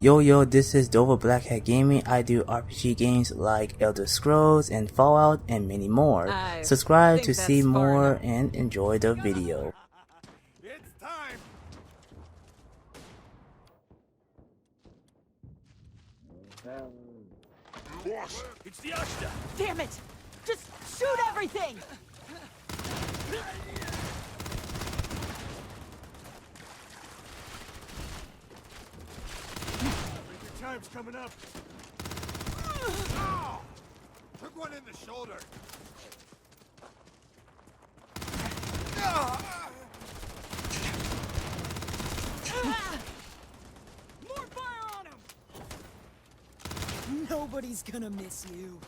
Yo, this is Dova Blackhat Gaming. I do RPG games like Elder Scrolls and Fallout and many more. I Subscribe think to see that's far more enough. and enjoy the video. It's time! Boss, it's the Ashta! Damn it! Just shoot everything! Your time's coming up. Oh! Took one in the shoulder. More fire on him! Nobody's gonna miss you.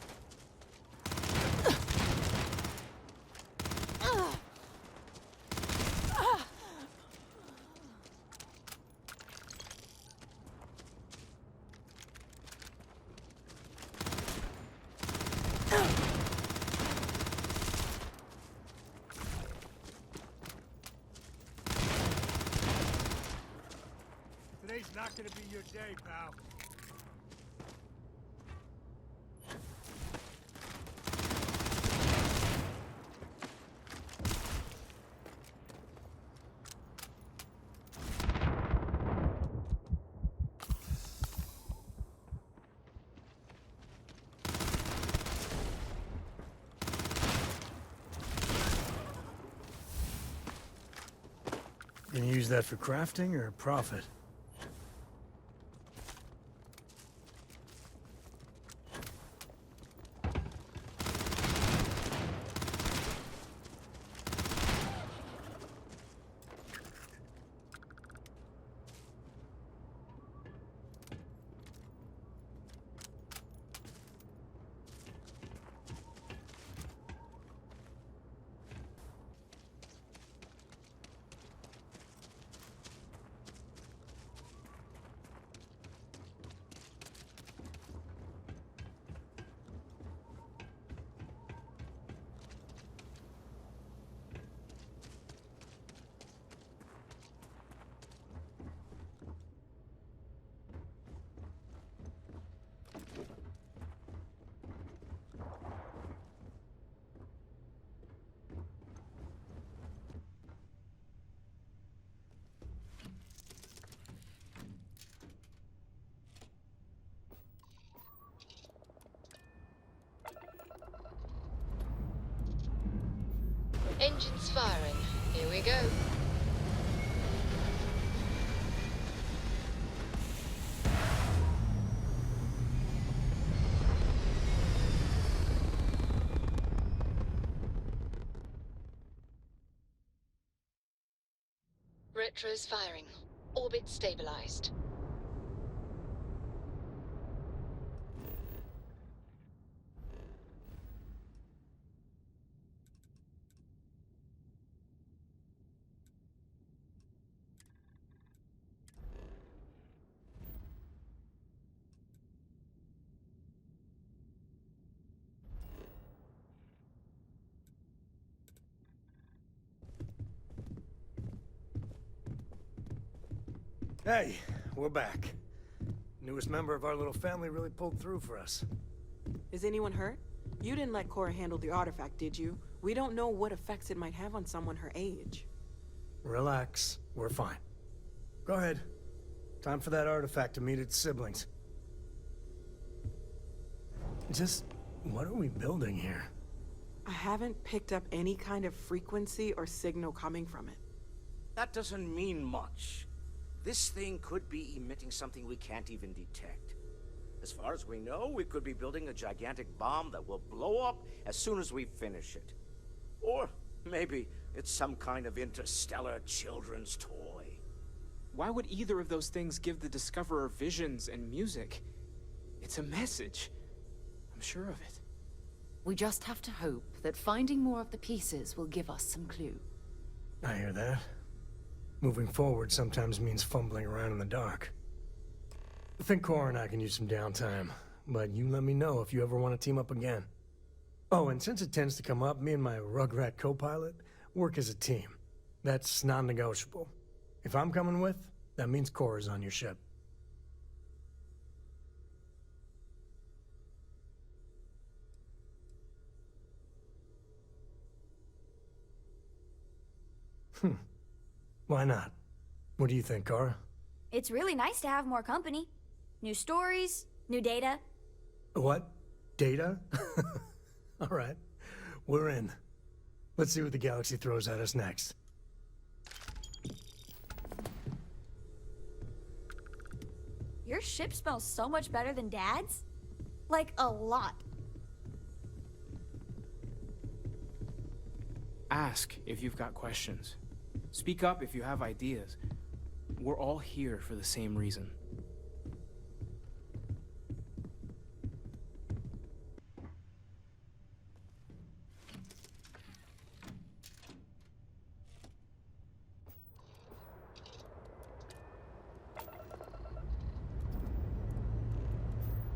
Today's not gonna be your day, pal. Gonna use that for crafting or profit? Engines firing. Here we go. Retros firing. Orbit stabilized. Hey, we're back. Newest member of our little family really pulled through for us. Is anyone hurt? You didn't let Cora handle the artifact, did you? We don't know what effects it might have on someone her age. Relax, we're fine. Go ahead. Time for that artifact to meet its siblings. Just, what are we building here? I haven't picked up any kind of frequency or signal coming from it. That doesn't mean much. This thing could be emitting something we can't even detect. As far as we know, we could be building a gigantic bomb that will blow up as soon as we finish it. Or maybe it's some kind of interstellar children's toy. Why would either of those things give the Discoverer visions and music? It's a message. I'm sure of it. We just have to hope that finding more of the pieces will give us some clue. I hear that. Moving forward sometimes means fumbling around in the dark. I think Cora and I can use some downtime, but you let me know if you ever want to team up again. Oh, and since it tends to come up, me and my Rugrat co-pilot work as a team. That's non-negotiable. If I'm coming with, that means Cora's on your ship. Why not? What do you think, Kara? It's really nice to have more company. New stories, new data. What? Data? All right. We're in. Let's see what the galaxy throws at us next. Your ship smells so much better than Dad's. Like, a lot. Ask if you've got questions. Speak up if you have ideas. We're all here for the same reason.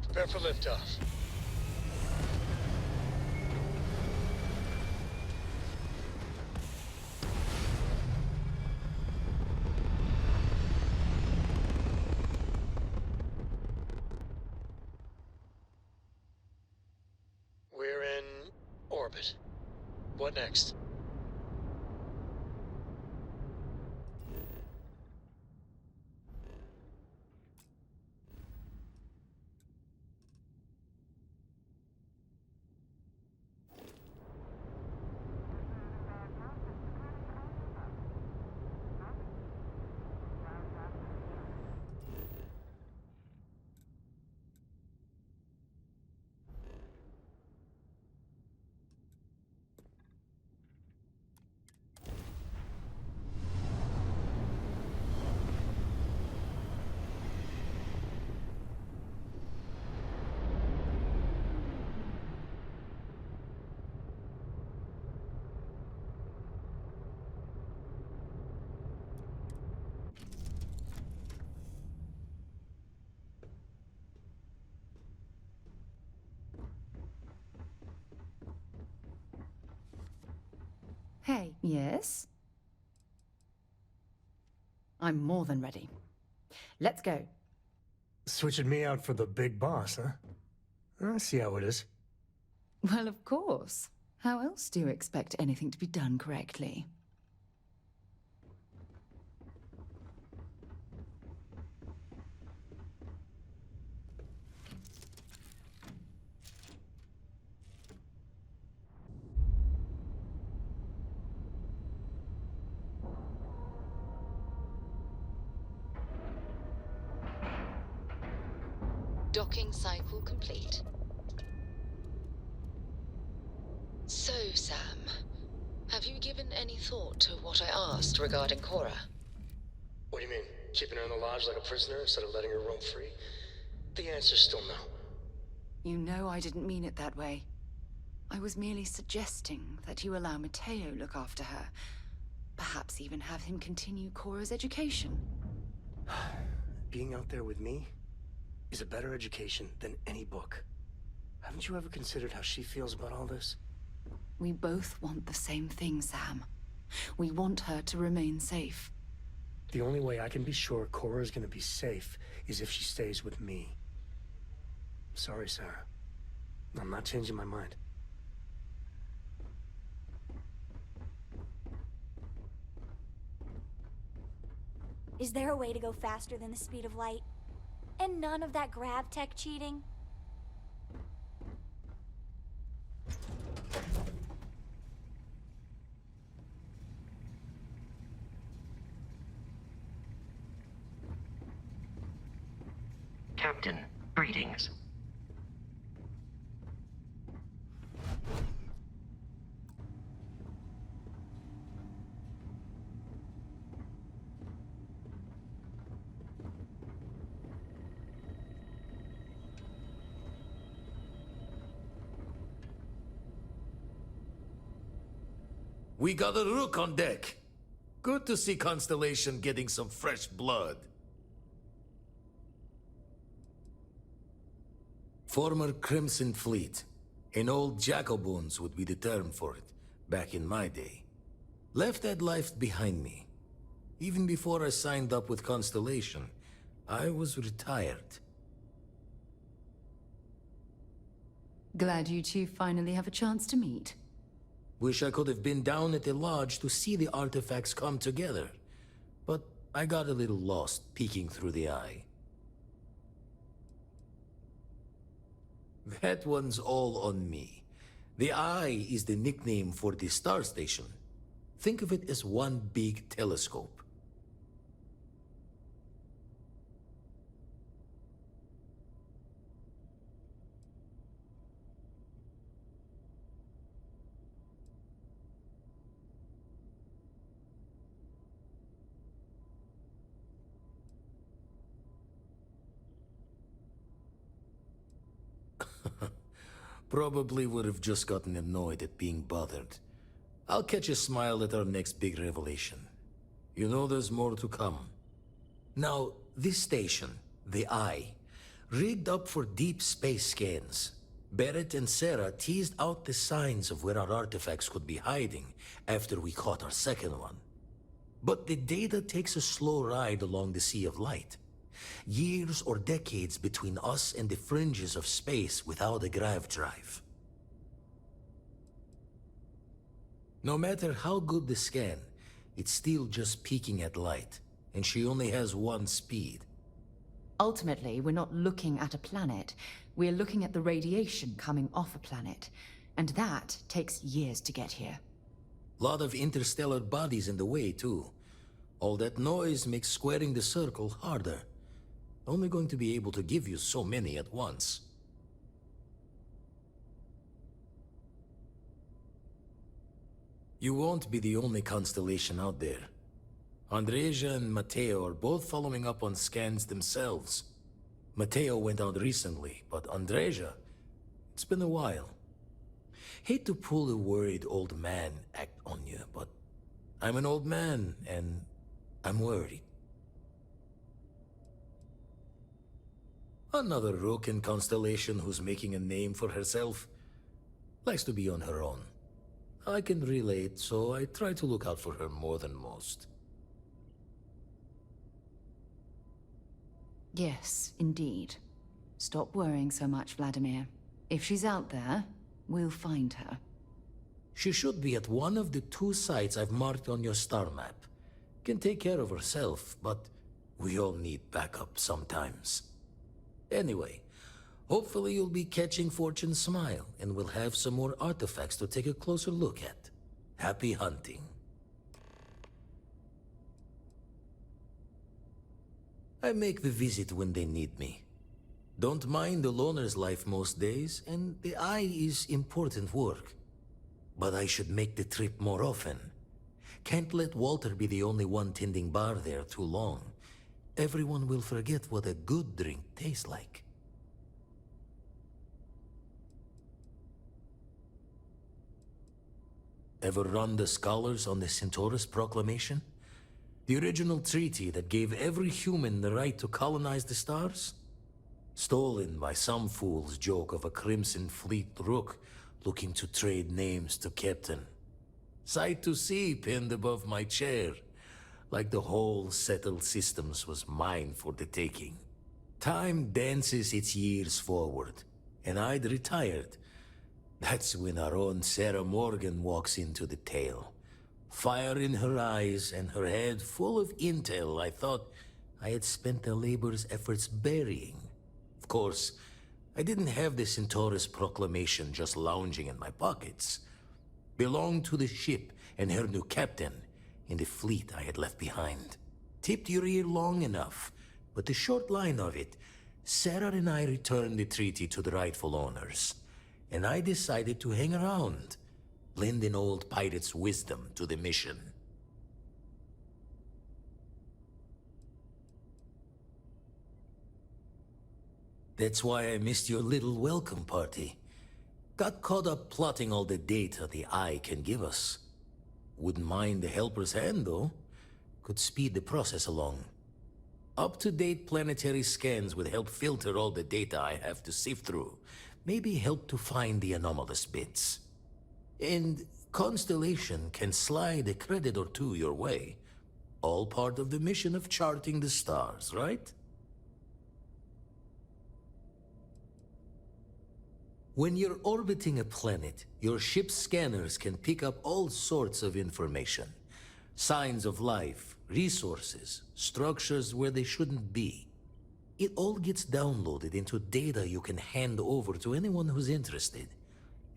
Prepare for liftoff. We're in orbit. What next? Hey, yes? I'm more than ready. Let's go. Switching me out for the big boss, huh? I see how it is. Well, of course. How else do you expect anything to be done correctly? Docking cycle complete. So, Sam, have you given any thought to what I asked regarding Cora? What do you mean? Keeping her in the lodge like a prisoner instead of letting her roam free? The answer's still no. You know I didn't mean it that way. I was merely suggesting that you allow Mateo look after her. Perhaps even have him continue Cora's education. Being out there with me is a better education than any book. Haven't you ever considered how she feels about all this? We both want the same thing, Sam. We want her to remain safe. The only way I can be sure Cora's gonna be safe is if she stays with me. Sorry, Sarah. I'm not changing my mind. Is there a way to go faster than the speed of light? And none of that grav tech cheating? Captain, greetings. We got a rook on deck. Good to see Constellation getting some fresh blood. Former Crimson Fleet. An old Jacobones would be the term for it, back in my day. Left that life behind me. Even before I signed up with Constellation, I was retired. Glad you two finally have a chance to meet. Wish I could have been down at the lodge to see the artifacts come together. But I got a little lost peeking through the eye. That one's all on me. The eye is the nickname for the star station. Think of it as one big telescope. Probably would have just gotten annoyed at being bothered. I'll catch a smile at our next big revelation. You know there's more to come. Now, this station, the Eye, rigged up for deep space scans. Barrett and Sarah teased out the signs of where our artifacts could be hiding after we caught our second one. But the data takes a slow ride along the Sea of Light. Years or decades between us and the fringes of space without a grav drive. No matter how good the scan, it's still just peeking at light, and she only has one speed. Ultimately, we're not looking at a planet. We're looking at the radiation coming off a planet. And that takes years to get here. Lot of interstellar bodies in the way, too. All that noise makes squaring the circle harder. Only going to be able to give you so many at once. You won't be the only constellation out there. Andreja and Matteo are both following up on scans themselves. Matteo went out recently, but Andreja, it's been a while. Hate to pull a worried old man act on you, but I'm an old man, and I'm worried. Another Roken constellation who's making a name for herself. Likes to be on her own. I can relate, so I try to look out for her more than most. Yes, indeed. Stop worrying so much, Vladimir. If she's out there, we'll find her. She should be at one of the 2 sites I've marked on your star map. Can take care of herself, but we all need backup sometimes. Anyway, hopefully you'll be catching Fortune's smile, and we'll have some more artifacts to take a closer look at. Happy hunting. I make the visit when they need me. Don't mind the loner's life most days, and the Eye is important work. But I should make the trip more often. Can't let Walter be the only one tending bar there too long. Everyone will forget what a good drink tastes like. Ever run the scholars on the Centaurus Proclamation? The original treaty that gave every human the right to colonize the stars? Stolen by some fool's joke of a Crimson Fleet rook looking to trade names to Captain. Sight to see pinned above my chair. Like the whole settled systems was mine for the taking. Time dances its years forward, and I'd retired. That's when our own Sarah Morgan walks into the tale. Fire in her eyes and her head full of intel I thought I had spent the labor's efforts burying. Of course, I didn't have the Centaurus Proclamation just lounging in my pockets. Belonged to the ship and her new captain, in the fleet I had left behind. Tipped your ear long enough, but the short line of it, Sarah and I returned the treaty to the rightful owners, and I decided to hang around, lend an old pirate's wisdom to the mission. That's why I missed your little welcome party. Got caught up plotting all the data the Eye can give us. Wouldn't mind the helper's hand, though. Could speed the process along. Up-to-date planetary scans would help filter all the data I have to sift through. Maybe help to find the anomalous bits. And Constellation can slide a credit or 2 your way. All part of the mission of charting the stars, right? When you're orbiting a planet, your ship's scanners can pick up all sorts of information. Signs of life, resources, structures where they shouldn't be. It all gets downloaded into data you can hand over to anyone who's interested.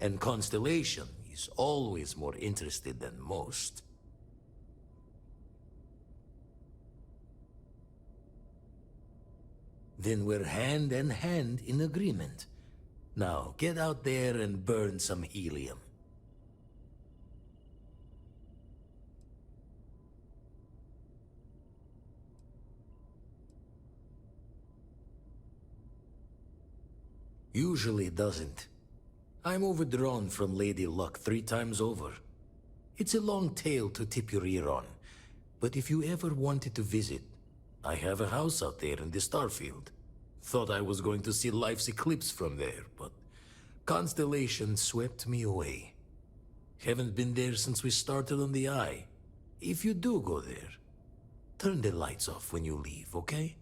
And Constellation is always more interested than most. Then we're hand in hand in agreement. Now, get out there and burn some helium. Usually doesn't. I'm overdrawn from Lady Luck 3 times over. It's a long tale to tip your ear on, but if you ever wanted to visit, I have a house out there in the Starfield. Thought I was going to see life's eclipse from there, but Constellation swept me away. Haven't been there since we started on the Eye. If you do go there, turn the lights off when you leave, okay?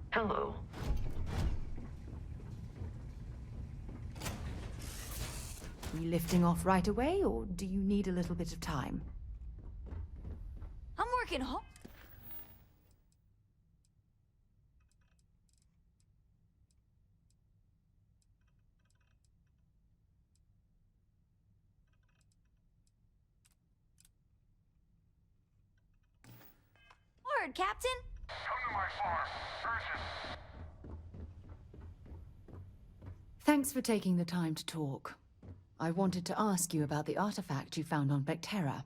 Hello. You lifting off right away, or do you need a little bit of time? I'm working hard. Word, Captain. Come to my farm. Urgent. Thanks for taking the time to talk. I wanted to ask you about the artifact you found on Bethesda.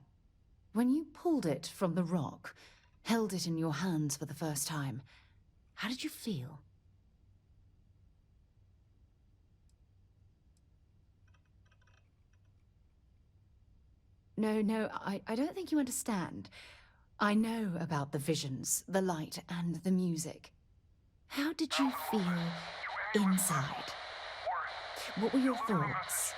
When you pulled it from the rock, held it in your hands for the first time, how did you feel? No, I don't think you understand. I know about the visions, the light, and the music. How did you feel inside? What were your thoughts?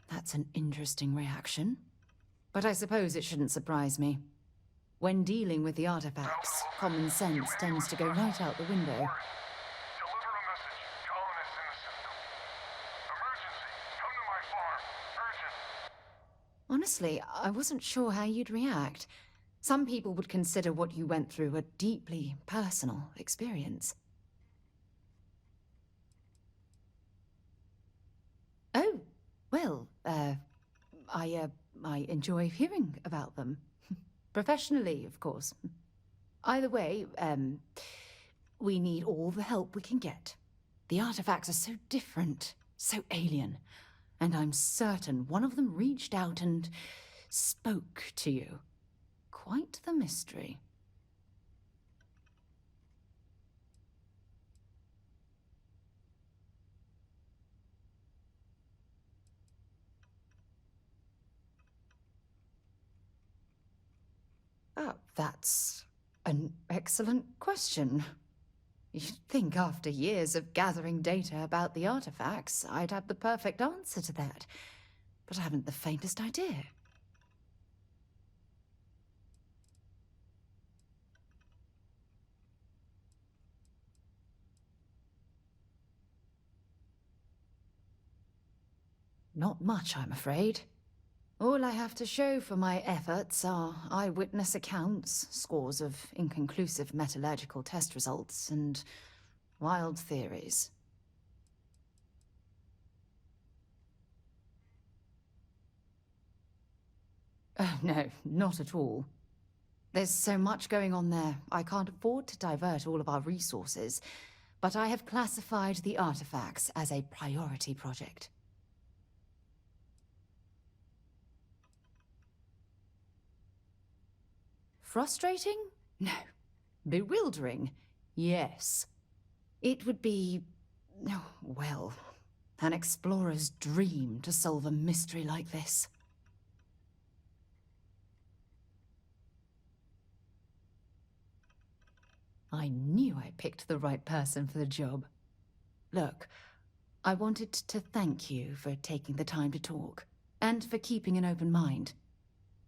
That's an interesting reaction. But I suppose it shouldn't surprise me. When dealing with the artifacts, common sense tends to go right out the window. Deliver a message. Colonists in the system. Emergency. Come to my farm. Urgent. Honestly, I wasn't sure how you'd react. Some people would consider what you went through a deeply personal experience. Oh, well, I enjoy hearing about them. Professionally, of course. Either way, we need all the help we can get. The artifacts are so different, so alien, and I'm certain one of them reached out and spoke to you. Quite the mystery. Oh, that's an excellent question. You'd think after years of gathering data about the artifacts, I'd have the perfect answer to that. But I haven't the faintest idea. Not much, I'm afraid. All I have to show for my efforts are eyewitness accounts, scores of inconclusive metallurgical test results, and wild theories. Oh, no, not at all. There's so much going on there, I can't afford to divert all of our resources, but I have classified the artifacts as a priority project. Frustrating? No. Bewildering? Yes. It would be, oh, well, an explorer's dream to solve a mystery like this. I knew I picked the right person for the job. Look, I wanted to thank you for taking the time to talk, and for keeping an open mind.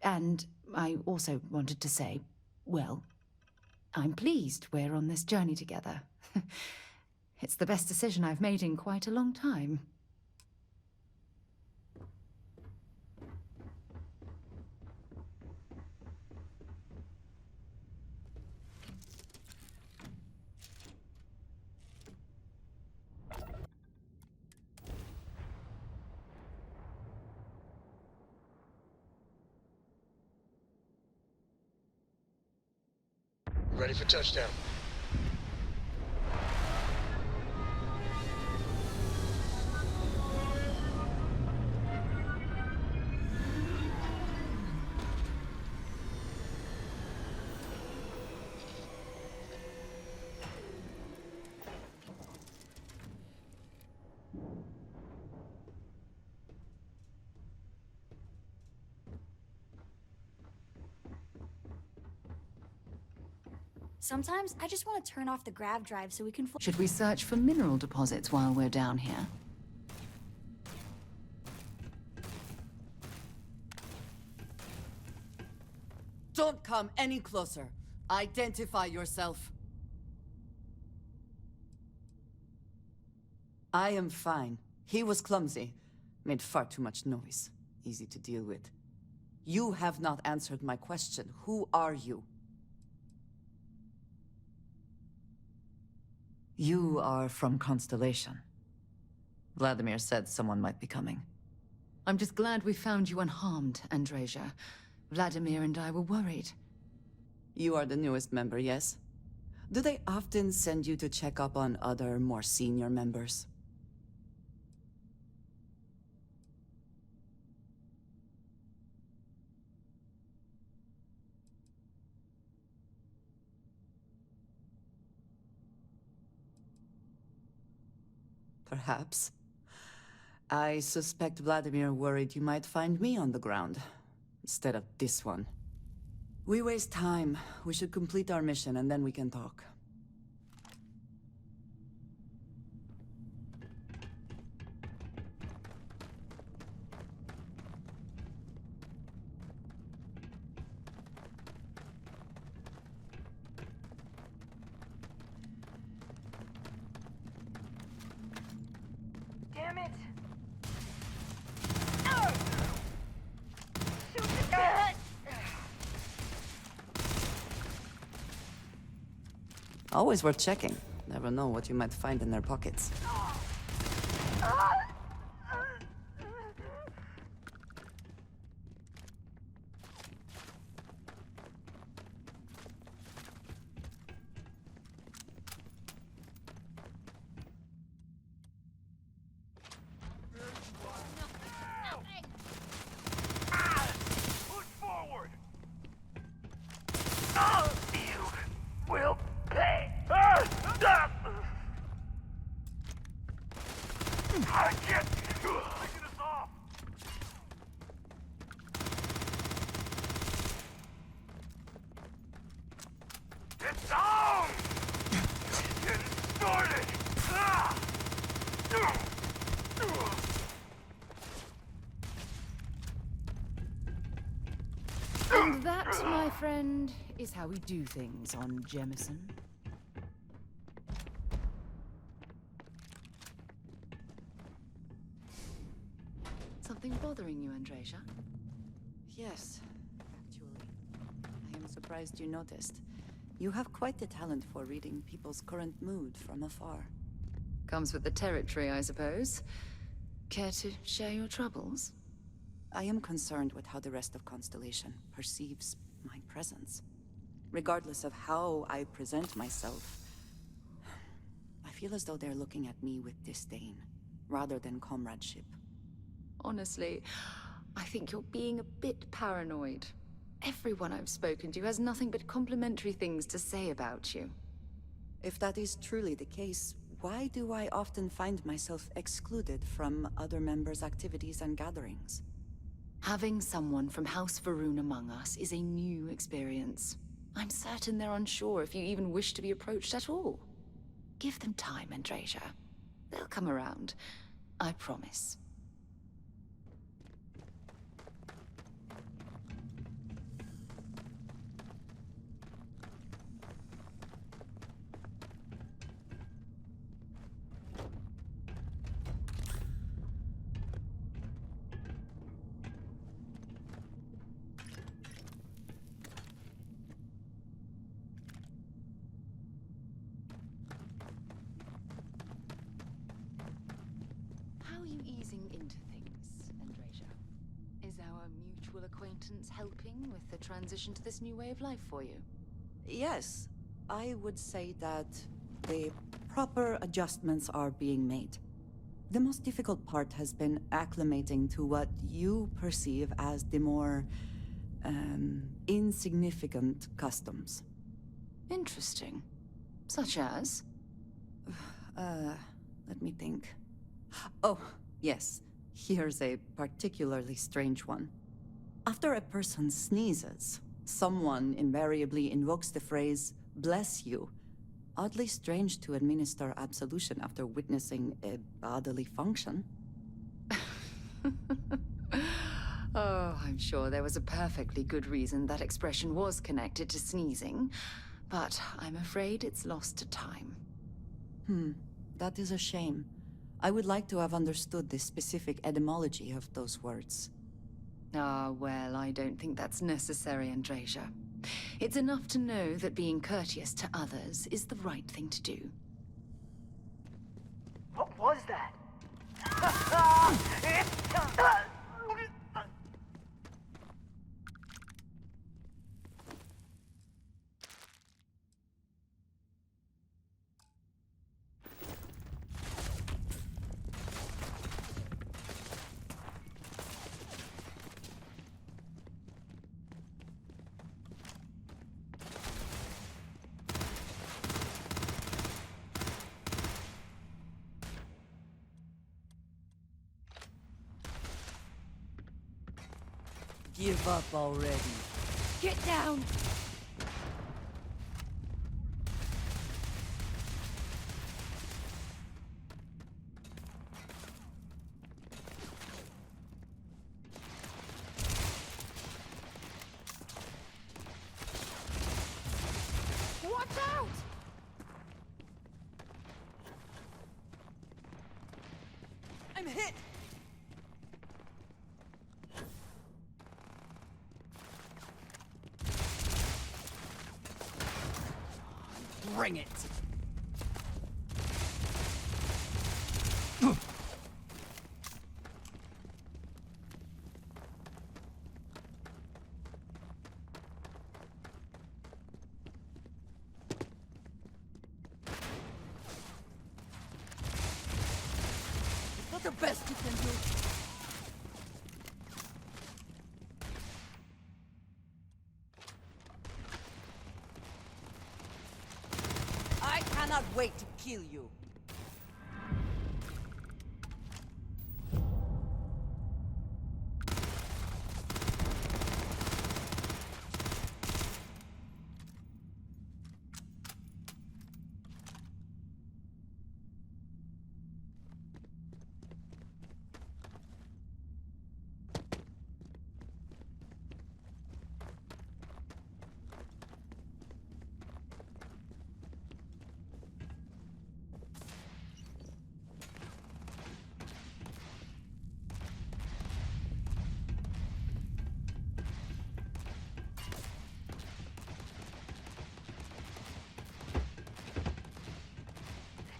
And I also wanted to say, well, I'm pleased we're on this journey together. It's the best decision I've made in quite a long time. Ready for touchdown. Sometimes I just want to turn off the grav drive so we can Should we search for mineral deposits while we're down here? Don't come any closer. Identify yourself. I am fine. He was clumsy. Made far too much noise. Easy to deal with. You have not answered my question. Who are you? You are from Constellation. Vladimir said someone might be coming. I'm just glad we found you unharmed, Andreja. Vladimir and I were worried. You are the newest member, yes? Do they often send you to check up on other, more senior members? Perhaps. I suspect Vladimir worried you might find me on the ground, instead of this one. We waste time. We should complete our mission and then we can talk. Damn it! Always worth checking. Never know what you might find in their pockets. Push forward! You will pay! I can't taking us off! It's on! Getting started! And that, my friend, is how we do things on Jemison. Something bothering you, Andreja? Yes, actually. I am surprised you noticed. You have quite the talent for reading people's current mood from afar. Comes with the territory, I suppose. Care to share your troubles? I am concerned with how the rest of Constellation perceives my presence. Regardless of how I present myself, I feel as though they're looking at me with disdain, rather than comradeship. Honestly, I think you're being a bit paranoid. Everyone I've spoken to has nothing but complimentary things to say about you. If that is truly the case, why do I often find myself excluded from other members' activities and gatherings? Having someone from House Varun among us is a new experience. I'm certain they're unsure if you even wish to be approached at all. Give them time, Andreja. They'll come around. I promise. How are you easing into things, Andreja? Is our mutual acquaintance helping with the transition to this new way of life for you? Yes, I would say that the proper adjustments are being made. The most difficult part has been acclimating to what you perceive as the more, insignificant customs. Interesting. Such as? Let me think. Oh, yes. Here's a particularly strange one. After a person sneezes, someone invariably invokes the phrase, "bless you." Oddly strange to administer absolution after witnessing a bodily function. Oh, I'm sure there was a perfectly good reason that expression was connected to sneezing, but I'm afraid it's lost to time. That is a shame. I would like to have understood the specific etymology of those words. Ah, well, I don't think that's necessary, Andreja. It's enough to know that being courteous to others is the right thing to do. What was that? Give up already. Get down! Watch out! I'm hit! Bring it! It's not the best you can do. I cannot wait to kill you.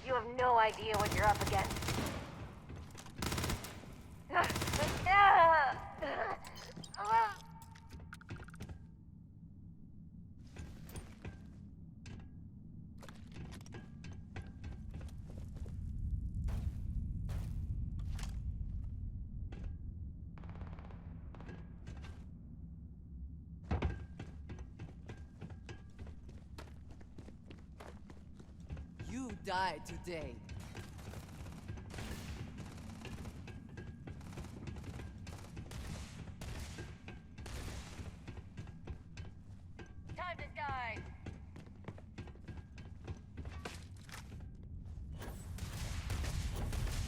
You have no idea what you're up against. die today. Time to die.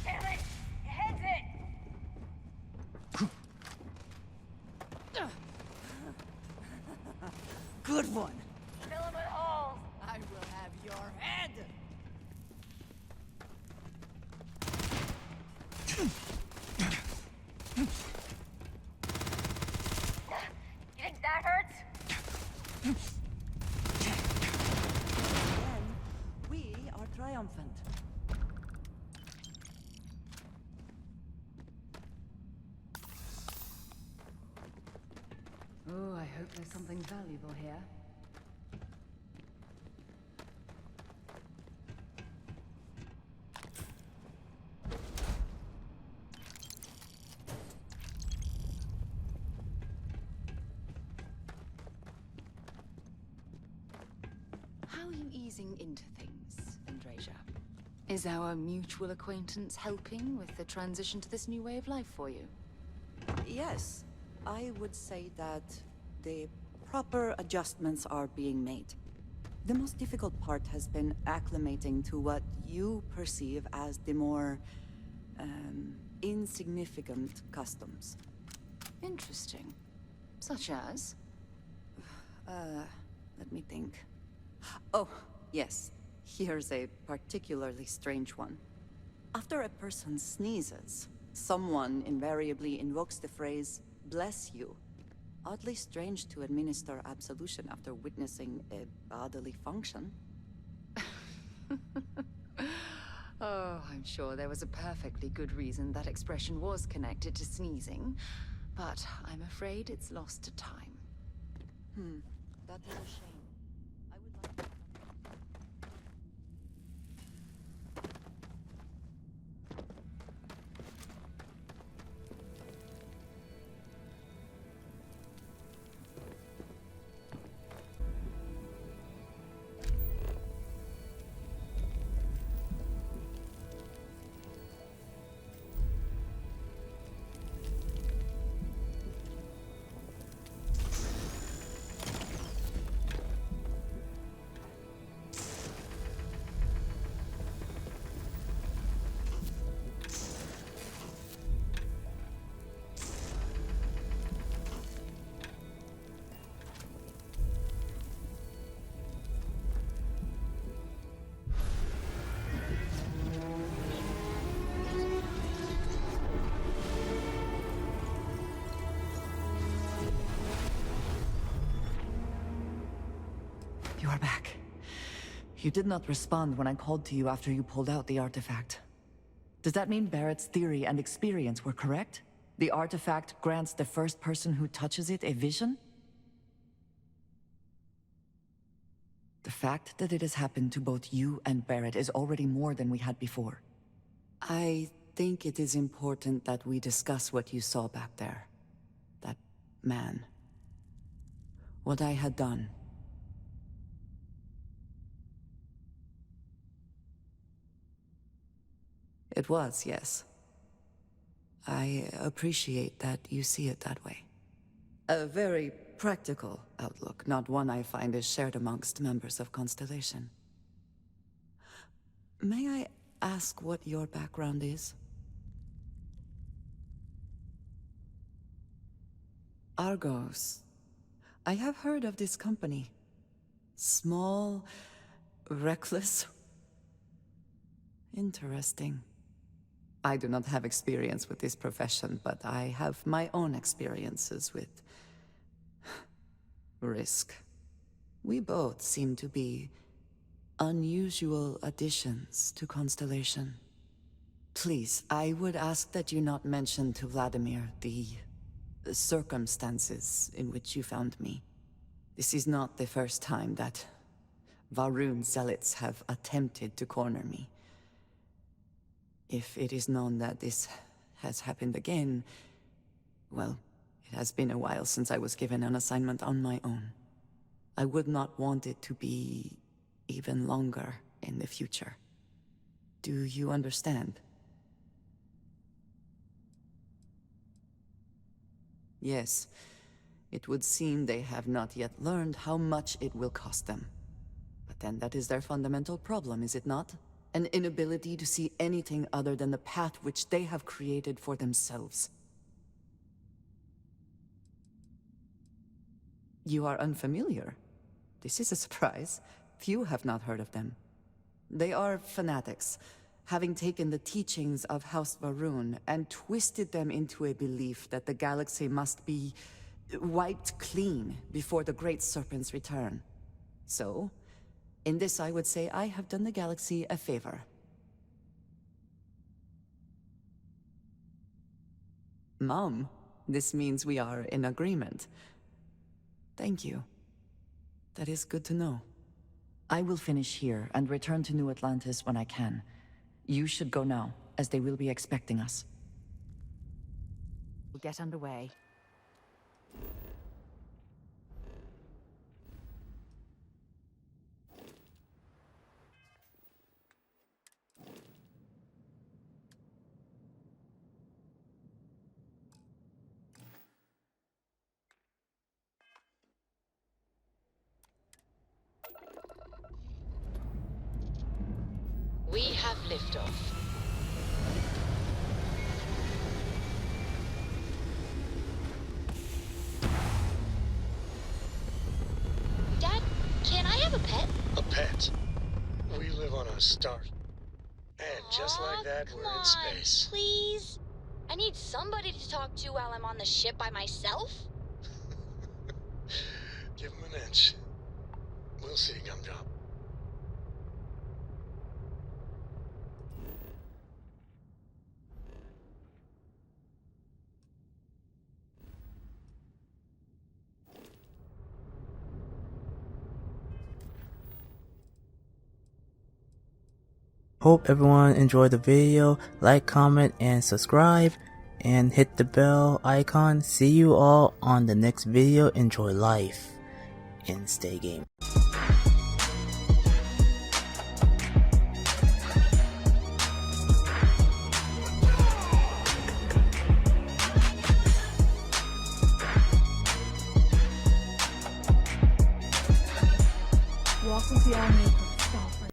Damn it! It heads it! Good one. Fill him with holes. I will have your head. You think that hurts? Then we are triumphant. Oh, I hope there's something valuable here. How are you easing into things, Andrasia? Is our mutual acquaintance helping with the transition to this new way of life for you? Yes, I would say that the proper adjustments are being made. The most difficult part has been acclimating to what you perceive as the more, insignificant customs. Interesting. Such as? Let me think. Oh, yes. Here's a particularly strange one. After a person sneezes, someone invariably invokes the phrase, "bless you." Oddly strange to administer absolution after witnessing a bodily function. Oh, I'm sure there was a perfectly good reason that expression was connected to sneezing, but I'm afraid it's lost to time. That is a shame. I would like to... You are back. You did not respond when I called to you after you pulled out the artifact. Does that mean Barrett's theory and experience were correct? The artifact grants the first person who touches it a vision? The fact that it has happened to both you and Barrett is already more than we had before. I think it is important that we discuss what you saw back there. That man. What I had done. It was, yes. I appreciate that you see it that way. A very practical outlook, not one I find is shared amongst members of Constellation. May I ask what your background is? Argos. I have heard of this company. Small, reckless. Interesting. I do not have experience with this profession, but I have my own experiences with risk. We both seem to be unusual additions to Constellation. Please, I would ask that you not mention to Vladimir the circumstances in which you found me. This is not the first time that Va'ruun zealots have attempted to corner me. If it is known that this has happened again, well, it has been a while since I was given an assignment on my own. I would not want it to be even longer in the future. Do you understand? Yes. It would seem they have not yet learned how much it will cost them. But then that is their fundamental problem, is it not? An inability to see anything other than the path which they have created for themselves. You are unfamiliar. This is a surprise. Few have not heard of them. They are fanatics, having taken the teachings of House Va'ruun and twisted them into a belief that the galaxy must be wiped clean before the Great Serpent's return. So, in this I would say I have done the galaxy a favor. Mom, this means we are in agreement. Thank you. That is good to know. I will finish here and return to New Atlantis when I can. You should go now, as they will be expecting us. We'll get underway. We have liftoff. Dad, can I have a pet? A pet? We live on a star. And just like that, we're in space. Please? I need somebody to talk to while I'm on the ship by myself. Give him an inch. We'll see, Gumdrop. Hope everyone enjoyed the video. Like, comment, and subscribe. And hit the bell icon. See you all on the next video. Enjoy life and stay gaming.